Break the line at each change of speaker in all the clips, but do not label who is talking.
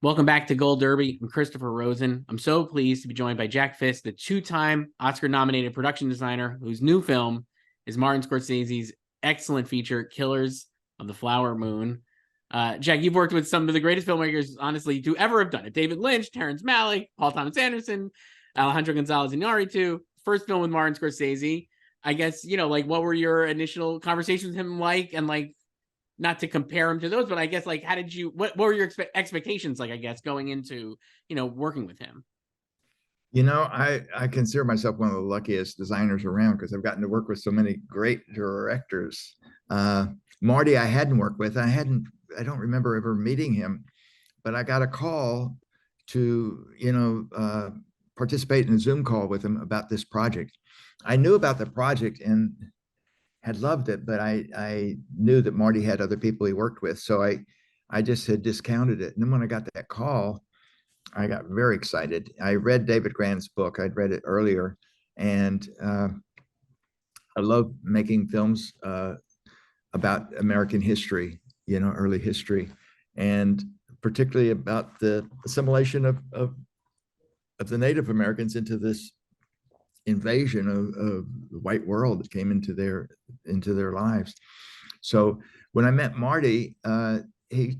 Welcome back to Gold Derby. I'm Christopher Rosen. I'm so pleased to be joined by Jack Fisk, the two-time Oscar-nominated production designer whose new film is Martin Scorsese's excellent feature, Killers of the Flower Moon. Jack, you've worked with some of the greatest filmmakers, honestly, to ever have done it. David Lynch, Terrence Malick, Paul Thomas Anderson, Alejandro Gonzalez Iñárritu. First film with Martin Scorsese. I guess, what were your initial conversations with him like? And not to compare him to those, but I guess what were your expectations like, I guess, going into, working with him?
I consider myself one of the luckiest designers around because I've gotten to work with so many great directors. Marty, I hadn't worked with. I don't remember ever meeting him, but I got a call to, participate in a Zoom call with him about this project. I knew about the project and had loved it, but I knew that Marty had other people he worked with. So I just had discounted it. And then when I got that call, I got very excited. I read David Grant's book. I'd read it earlier. And I love making films about American history, early history, and particularly about the assimilation of the Native Americans into this invasion of the white world that came into their lives. So when I met Marty, he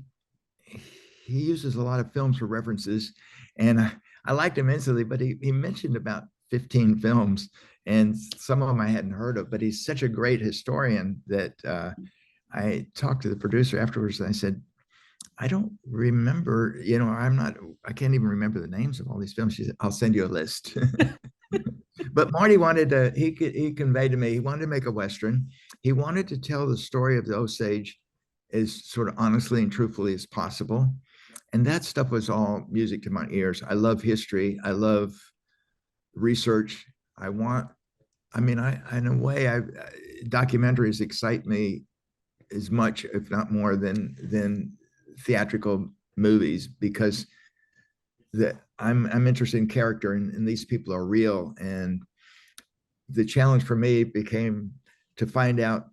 uses a lot of films for references, and I liked him instantly. But he mentioned about 15 films, and some of them I hadn't heard of. But he's such a great historian that I talked to the producer afterwards, and I said, I don't remember. I can't even remember the names of all these films. She said, I'll send you a list. But Marty he conveyed to me, he wanted to make a Western. He wanted to tell the story of the Osage as sort of honestly and truthfully as possible. And that stuff was all music to my ears. I love history. I love research. In a way, documentaries excite me as much, if not more, than theatrical movies, because I'm interested in character, and these people are real. And the challenge for me became to find out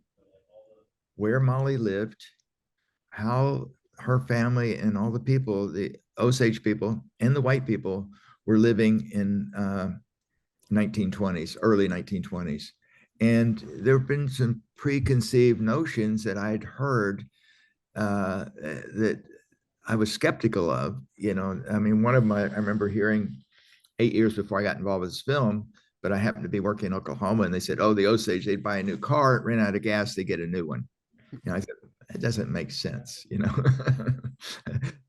where Molly lived, how her family and all the people, the Osage people and the white people, were living in 1920s, early 1920s. And there have been some preconceived notions that I'd heard that I was skeptical of. I remember hearing 8 years before I got involved with this film, but I happened to be working in Oklahoma, and they said, oh, the Osage, they'd buy a new car, ran out of gas, they get a new one. I said, that doesn't make sense,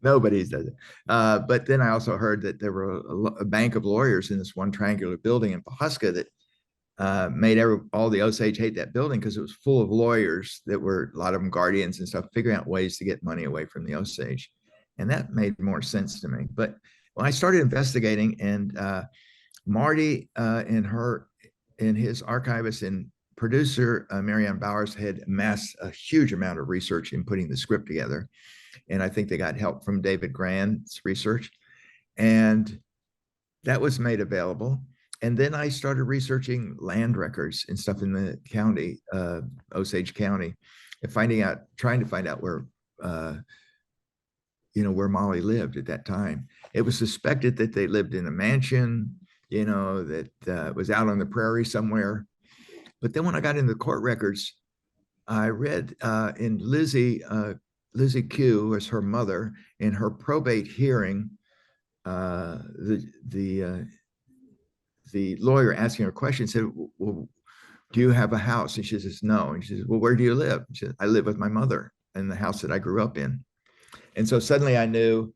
Nobody's does it. But then I also heard that there were a bank of lawyers in this one triangular building in Pawhuska that made all the Osage hate that building because it was full of lawyers that were, a lot of them guardians and stuff, figuring out ways to get money away from the Osage. And that made more sense to me. But when I started investigating, and Marty and his archivist and producer, Marianne Bowers, had amassed a huge amount of research in putting the script together. And I think they got help from David Grant's research. And that was made available. And then I started researching land records and stuff in the county, Osage County, and trying to find out where Molly lived at that time. It was suspected that they lived in a mansion, that was out on the prairie somewhere. But then when I got into the court records, I read in Lizzie Q was her mother, in her probate hearing, the lawyer asking her question said, well, do you have a house? And she says, no. And she says, well, where do you live? She says, I live with my mother in the house that I grew up in. And so suddenly I knew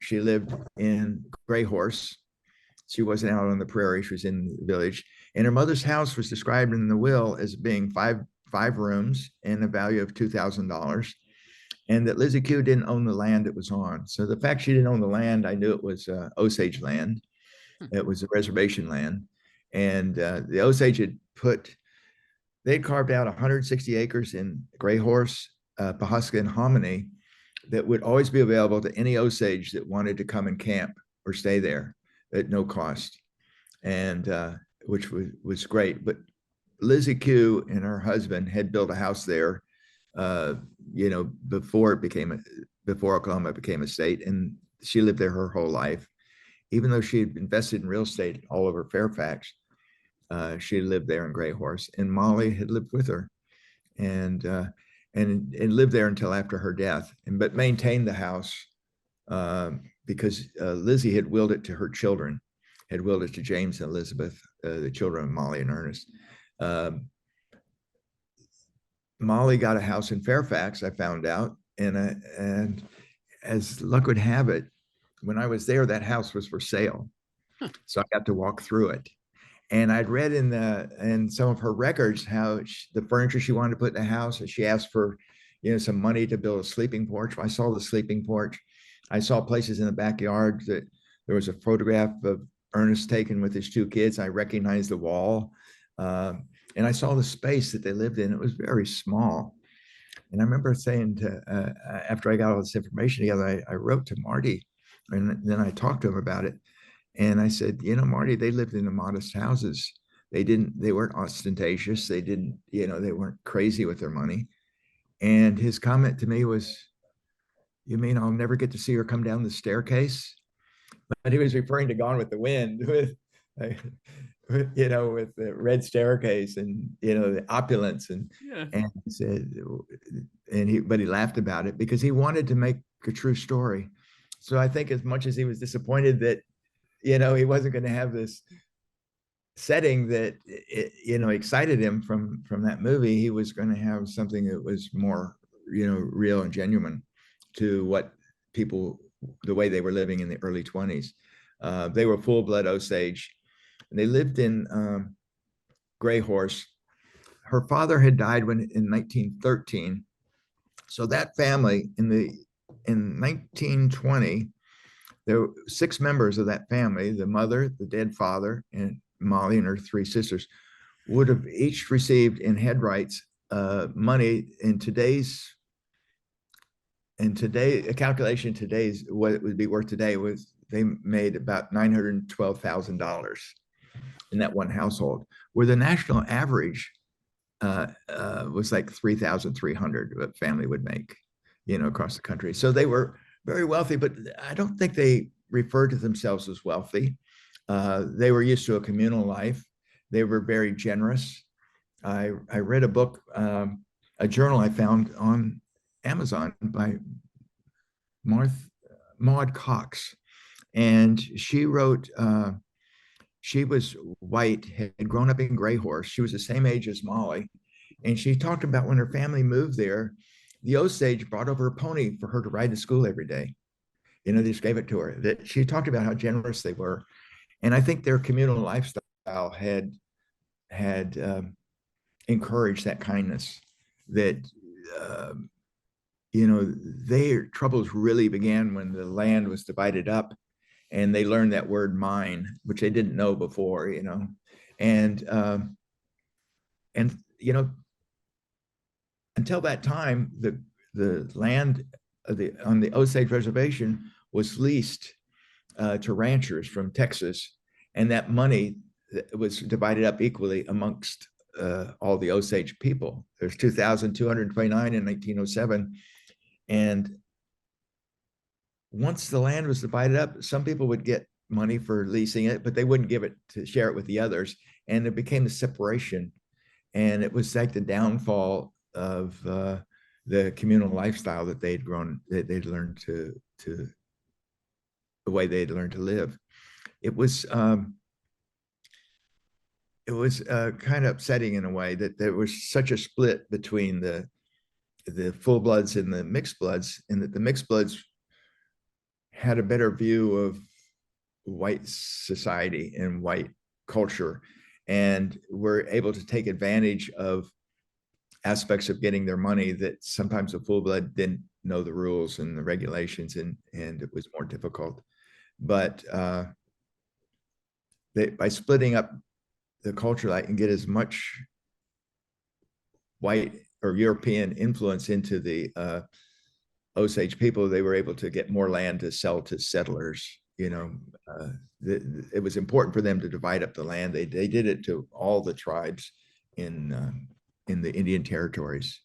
she lived in Gray Horse. She wasn't out on the prairie. She was in the village. And her mother's house was described in the will as being five rooms and a value of $2,000. And that Lizzie Q didn't own the land it was on. So the fact she didn't own the land, I knew it was Osage land. It was a reservation land. And the Osage they'd carved out 160 acres in Gray Horse, Pawhuska, and Hominy that would always be available to any Osage that wanted to come and camp or stay there at no cost, and which was great. But Lizzie Q and her husband had built a house there, before Oklahoma became a state, and she lived there her whole life. Even though she had invested in real estate all over Fairfax, she lived there in Gray Horse, and Molly had lived with her, and lived there until after her death, but maintained the house because Lizzie had willed it to her children, had willed it to James and Elizabeth, the children of Molly and Ernest. Molly got a house in Fairfax, I found out, and as luck would have it, when I was there, that house was for sale. So I got to walk through it. And I'd read in some of her records how the furniture she wanted to put in the house, and she asked for, some money to build a sleeping porch. I saw the sleeping porch. I saw places in the backyard that there was a photograph of Ernest taken with his two kids. I recognized the wall. And I saw the space that they lived in. It was very small. And I remember saying after I got all this information together, I wrote to Marty, and then I talked to him about it. And I said, Marty, they lived in the modest houses. They weren't ostentatious. They weren't crazy with their money. And his comment to me was, you mean I'll never get to see her come down the staircase? But he was referring to Gone with the Wind with the red staircase and, the opulence and he said, but he laughed about it because he wanted to make a true story. So I think as much as he was disappointed that, he wasn't going to have this setting that, excited him from that movie, he was going to have something that was more, real and genuine to what the way they were living in the early 20s. They were full-blood Osage. And they lived in Gray Horse. Her father had died in 1913. So that family in 1920, there were 6 members of that family, the mother, the dead father, and Molly and her 3 sisters, would have each received in head rights money a calculation today's, what it would be worth today was they made about $912,000 in that one household, where the national average was like 3,300 a family would make, across the country. So they were very wealthy, but I don't think they referred to themselves as wealthy. They were used to a communal life. They were very generous. I read a book, a journal I found on Amazon by Maud Cox. And she wrote, she was white, had grown up in Gray Horse. She was the same age as Molly. And she talked about when her family moved there, the Osage brought over a pony for her to ride to school every day. They just gave it to her. That she talked about how generous they were. And I think their communal lifestyle had encouraged that kindness, that, their troubles really began when the land was divided up and they learned that word mine, which they didn't know before, and until that time, the land on the Osage Reservation was leased to ranchers from Texas, and that money was divided up equally amongst all the Osage people. There's 2,229 in 1907, and once the land was divided up, some people would get money for leasing it, but they wouldn't give it to share it with the others, and it became the separation, and it was like the downfall of the communal lifestyle that they'd learned to the way they'd learned to live. It was kind of upsetting in a way that there was such a split between the full bloods and the mixed bloods, and that the mixed bloods had a better view of white society and white culture, and were able to take advantage of aspects of getting their money that sometimes the full blood didn't know the rules and the regulations, and it was more difficult. But by splitting up the culture, I can get as much white or European influence into the Osage people. They were able to get more land to sell to settlers. It was important for them to divide up the land. They did it to all the tribes in the Indian territories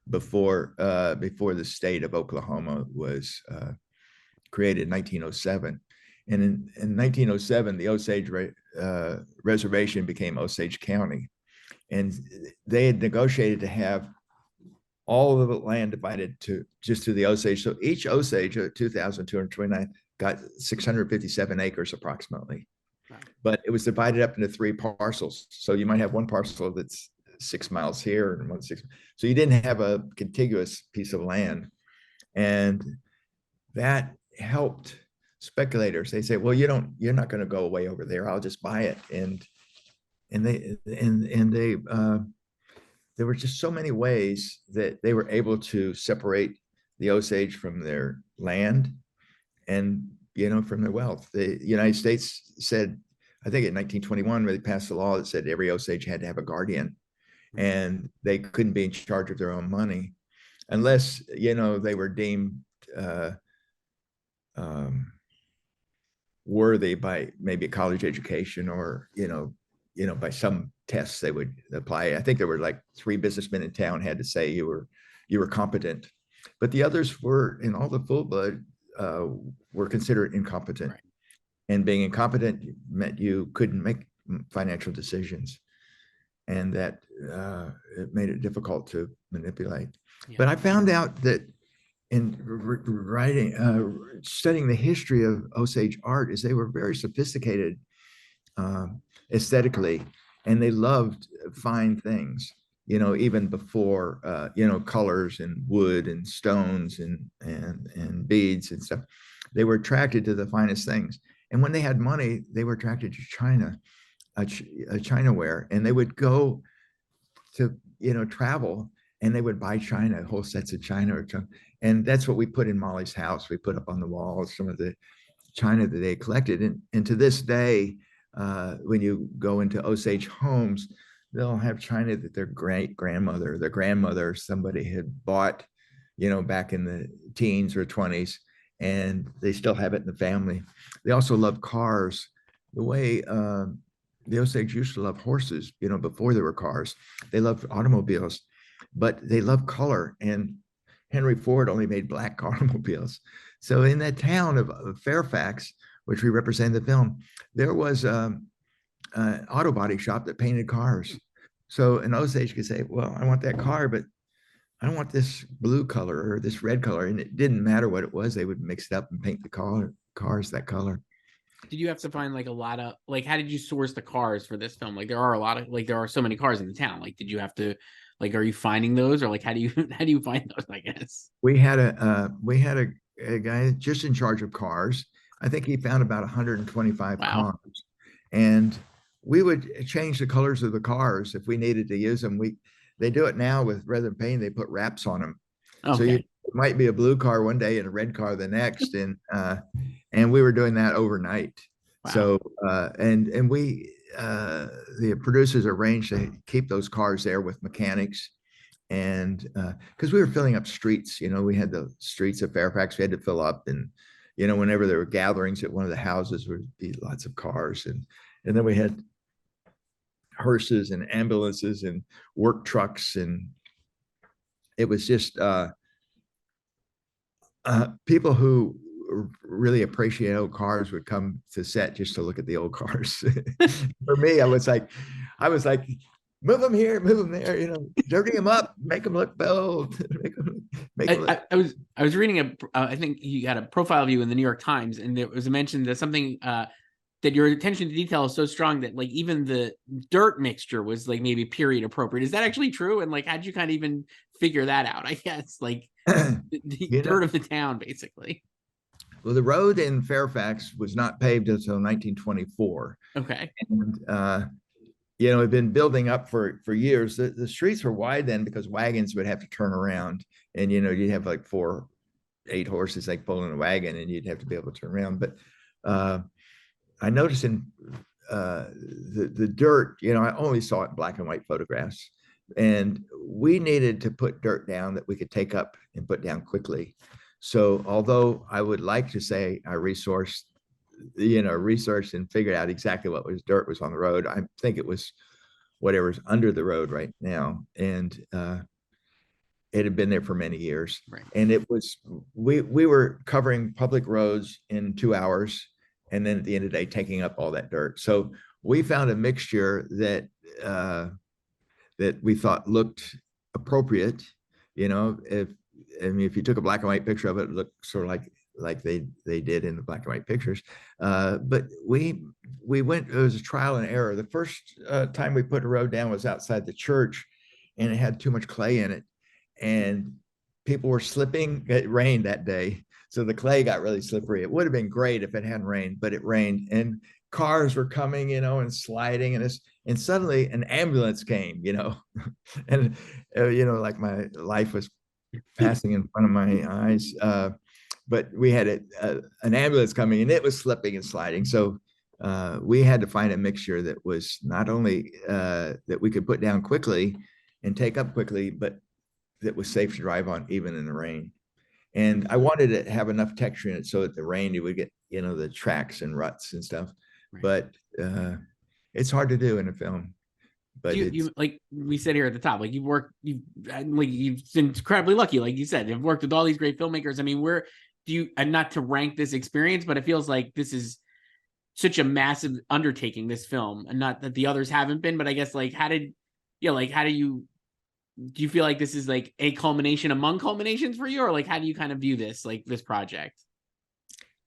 before the state of Oklahoma was created in 1907. And in 1907, the Osage Reservation became Osage County. And they had negotiated to have all of the land divided to just to the Osage. So each Osage, 2,229, got 657 acres approximately. Wow. But it was divided up into 3 parcels. So you might have one parcel that's 6 miles here and 1 6. So you didn't have a contiguous piece of land. And that helped speculators. They say, well, you're not going to go away over there. I'll just buy it. And they there were just so many ways that they were able to separate the Osage from their land and, from their wealth. The United States said, I think in 1921, they passed a law that said every Osage had to have a guardian, and they couldn't be in charge of their own money unless, they were deemed worthy by maybe a college education or, by some tests they would apply. I think there were like 3 businessmen in town had to say you were competent, but the others were, and all the full blood were considered incompetent. Right. And being incompetent meant you couldn't make financial decisions, and that it made it difficult to manipulate. Yeah. But I found out that in writing, studying the history of Osage art, is they were very sophisticated aesthetically, and they loved fine things, even before, colors and wood and stones and beads and stuff. They were attracted to the finest things. And when they had money, they were attracted to China, Chinaware, and they would go to, travel, and they would buy China, whole sets of China. And that's what we put in Molly's house. We put up on the walls some of the China that they collected. And to this day, when you go into Osage homes, they'll have China that their grandmother, somebody had bought, back in the teens or 20s, and they still have it in the family. They also love cars. The way the Osage used to love horses, before there were cars. They loved automobiles, but they love color. And Henry Ford only made black automobiles. So in that town of Fairfax, which we represent in the film, there was an auto body shop that painted cars. So an Osage could say, well, I want that car, but I don't want this blue color or this red color. And it didn't matter what it was. They would mix it up and paint the cars that color.
Did you have to find like a lot of, like, how did you source the cars for this film? Like there are so many cars in the town. Like, did you have to, like, are you finding those, or like, how do you find those, I guess?
We had a guy just in charge of cars. I think he found about 125 cars, and we would change the colors of the cars if we needed to use them. They do it now with, rather than paint, they put wraps on them. Okay. So it might be a blue car one day and a red car the next, and we were doing that overnight. Wow. So and we the producers arranged to keep those cars there with mechanics, and because we were filling up streets, we had the streets of Fairfax we had to fill up, and whenever there were gatherings at one of the houses, would be lots of cars, and then we had hearses and ambulances and work trucks, and it was just people who really appreciate old cars would come to set just to look at the old cars. For me, I was like, move them here, move them there, dirty them up, make them look bold.
I was reading I think you had a profile of you in the New York Times, and there was a mention that something that your attention to detail is so strong that like even the dirt mixture was like maybe period appropriate. Is that actually true? And like, how'd you kind of even figure that out? I guess like the dirt of the town, basically.
Well, the road in Fairfax was not paved until 1924.
Okay.
And it had been building up for years. The streets were wide then because wagons would have to turn around, and you'd have like 8 horses like pulling a wagon, and you'd have to be able to turn around. But I noticed in the dirt, I only saw it in black and white photographs, and we needed to put dirt down that we could take up and put down quickly. So although I would like to say I researched and figured out exactly what dirt was on the road, I think it was whatever's under the road right now. And it had been there for many years.
Right.
And it was, we were covering public roads in 2 hours. And then at the end of the day, taking up all that dirt. So we found a mixture that, that we thought looked appropriate. You know, if you took a black and white picture of it, it looked sort of like they did in the black and white pictures. But we went, it was a trial and error. The first time we put a road down was outside the church, and it had too much clay in it, and people were slipping. It rained that day, so the clay got really slippery. It would have been great if it hadn't rained, but it rained, and cars were coming, you know, and sliding, and suddenly an ambulance came, you know, and you know, like my life was passing in front of my eyes. But we had an ambulance coming, and it was slipping and sliding. So we had to find a mixture that was not only that we could put down quickly and take up quickly, but that was safe to drive on even in the rain. And I wanted to have enough texture in it so that the rain, you would get, you know, the tracks and ruts and stuff. Right. But it's hard to do in a film. But
you like we said here at the top, like you've been incredibly lucky, like you said, you've worked with all these great filmmakers. I mean, and not to rank this experience, but it feels like this is such a massive undertaking, this film, and not that the others haven't been, but I guess like do you feel like this is like a culmination among culminations for you, or like how do you kind of view this, like this project?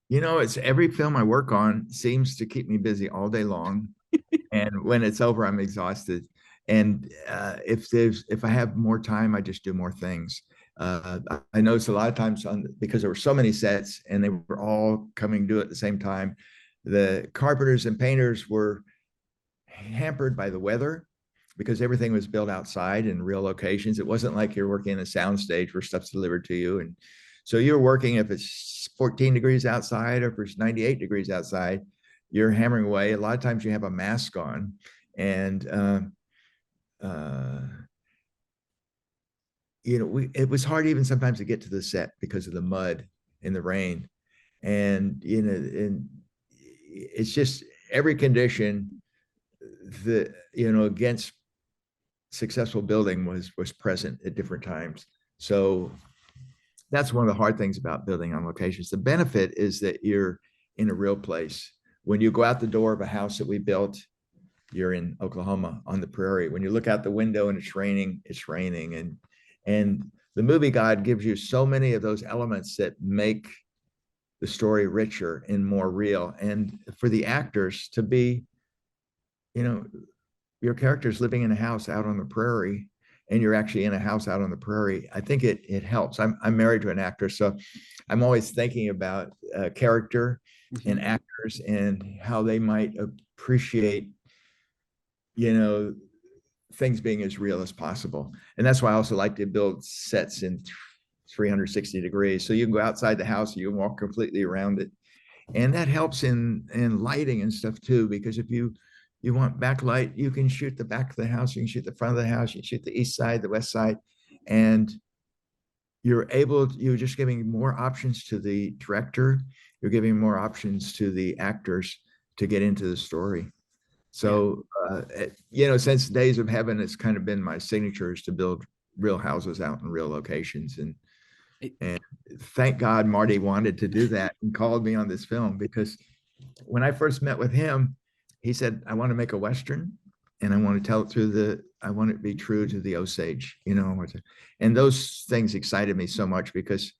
You know, it's every film I work on seems to keep me busy all day long. And when it's over, I'm exhausted. And if I have more time, I just do more things. I noticed a lot of times because there were so many sets and they were all coming due at the same time, the carpenters and painters were hampered by the weather because everything was built outside in real locations. It wasn't like you're working in a soundstage where stuff's delivered to you. And so you're working, if it's 14 degrees outside or if it's 98 degrees outside, you're hammering away. A lot of times you have a mask on, and you know, it was hard even sometimes to get to the set because of the mud and the rain, and you know, and it's just every condition that, you know, against successful building was present at different times. So that's one of the hard things about building on locations. The benefit is that you're in a real place. When you go out the door of a house that we built, you're in Oklahoma on the prairie. When you look out the window and it's raining, it's raining. And the movie God gives you so many of those elements that make the story richer and more real. And for the actors to be, you know, your character's living in a house out on the prairie, and you're actually in a house out on the prairie, I think it helps. I'm married to an actor, so I'm always thinking about character and actors and how they might appreciate, you know, things being as real as possible. And that's why I also like to build sets in 360 degrees. So you can go outside the house, you can walk completely around it. And that helps in lighting and stuff too, because if you want backlight, you can shoot the back of the house, you can shoot the front of the house, you can shoot the east side, the west side, and you're just giving more options to the director. You're giving more options to the actors to get into the story. So, you know, since Days of Heaven, it's kind of been my signature is to build real houses out in real locations. And thank God Marty wanted to do that and called me on this film, because when I first met with him, he said, I want to make a Western and I want to tell it I want it to be true to the Osage, you know, and those things excited me so much because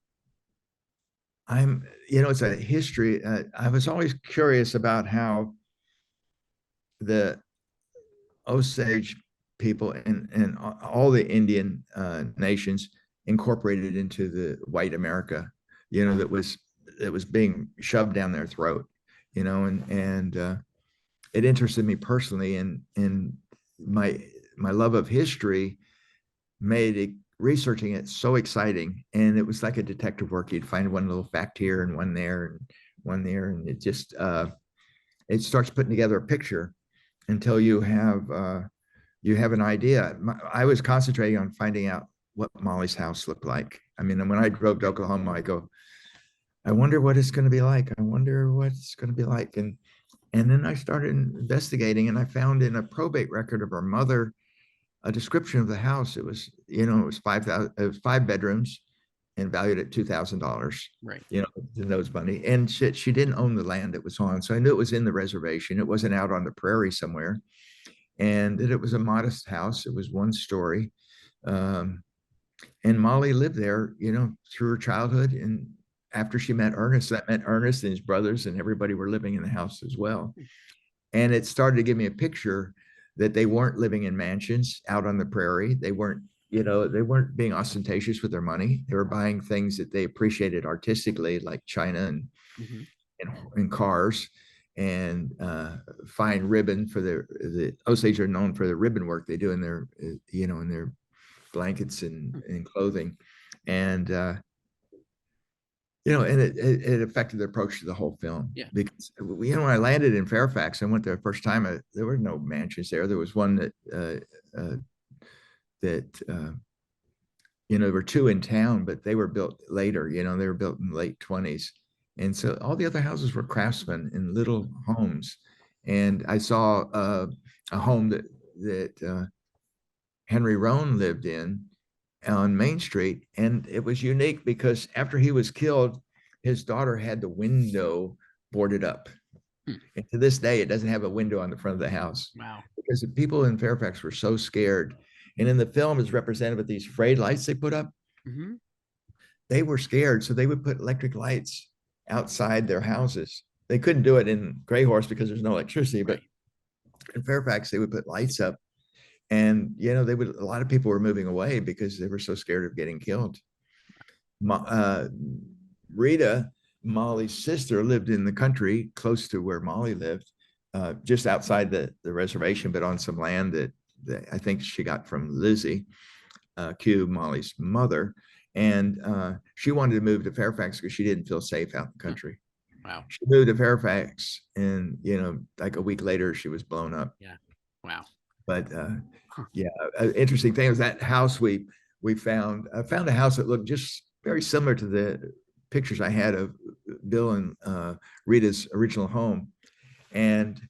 you know, it's a history. I was always curious about how the Osage people and all the Indian nations incorporated into the white America, you know, that was being shoved down their throat, you know, and it interested me personally, and my love of history made researching it so exciting. And it was like a detective work. You'd find one little fact here and one there and one there, and it just it starts putting together a picture until you have an idea. I was concentrating on finding out what Molly's house looked like. I mean, when I drove to Oklahoma, I go, I wonder what it's going to be like. I wonder what it's going to be like. And then I started investigating, and I found in a probate record of her mother a description of the house. It was, it was 5,000, it was 5 bedrooms and valued at $2,000.
Right.
The nose bunny. And she didn't own the land it was on. So I knew it was in the reservation. It wasn't out on the prairie somewhere. And that it was a modest house. It was 1 story. And Molly lived there, through her childhood. And after she met Ernest, that meant Ernest and his brothers and everybody were living in the house as well. And it started to give me a picture that they weren't living in mansions out on the prairie. They weren't, they weren't being ostentatious with their money. They were buying things that they appreciated artistically, like china and cars, and fine ribbon for the Osage are known for the ribbon work they do in their, in their blankets and clothing. And, and it affected the approach to the whole film.
Yeah.
Because, when I landed in Fairfax, I went there the first time, there were no mansions there. There was one that, there were 2 in town, but they were built later, they were built in the late 20s. And so all the other houses were craftsmen in little homes. And I saw a home that Henry Rohn lived in on Main Street. And it was unique because after he was killed, his daughter had the window boarded up. And to this day, it doesn't have a window on the front of the house.
Wow.
Because the people in Fairfax were so scared. And in the film, it's represented with these frayed lights they put up. They were scared. So they would put electric lights outside their houses. They couldn't do it in Grey Horse because there's no electricity, but in Fairfax, they would put lights up. And, a lot of people were moving away because they were so scared of getting killed. Rita, Molly's sister, lived in the country close to where Molly lived, just outside the reservation, but on some land that I think she got from Lizzie, Q, Molly's mother. And she wanted to move to Fairfax because she didn't feel safe out in the country.
Wow.
She moved to Fairfax, and, like a week later, she was blown up.
Yeah. Wow.
But interesting thing was that house I found a house that looked just very similar to the pictures I had of Bill and Rita's original home. And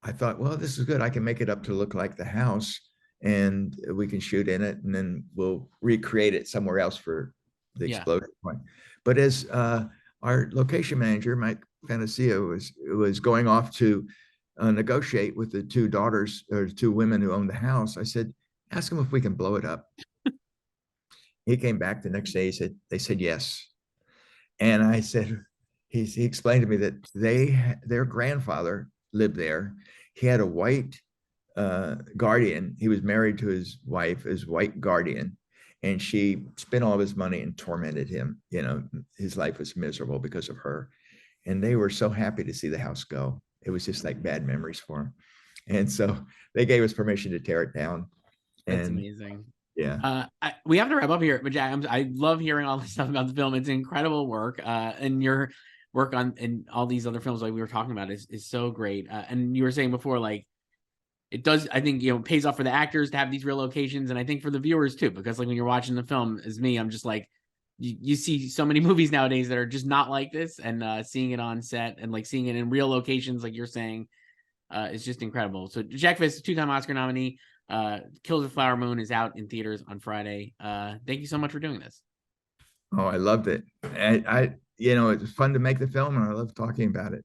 I thought, well, this is good. I can make it up to look like the house and we can shoot in it, and then we'll recreate it somewhere else for the explosion point. But as our location manager, Mike Fantasia, was going off to negotiate with the 2 daughters or 2 women who owned the house, I said, ask them if we can blow it up. He came back the next day. They said yes. And I said, he explained to me that their grandfather lived there. He had a white guardian. He was married to his wife, his white guardian, and she spent all of his money and tormented him. His life was miserable because of her. And they were so happy to see the house go. It was just like bad memories for him. And so they gave us permission to tear it down.
That's amazing.
Yeah.
We have to wrap up here, but Jack, I love hearing all this stuff about the film. It's incredible work. And your work and all these other films like we were talking about is so great. And you were saying before, like, it does, I think, pays off for the actors to have these real locations. And I think for the viewers too, because like when you're watching the film as me, I'm just like, you see so many movies nowadays that are just not like this, and seeing it on set and like seeing it in real locations, like you're saying, is just incredible. So Jack Fisk, 2-time Oscar nominee, Killers of the Flower Moon is out in theaters on Friday. Thank you so much for doing this.
Oh, I loved it. I it was fun to make the film, and I love talking about it.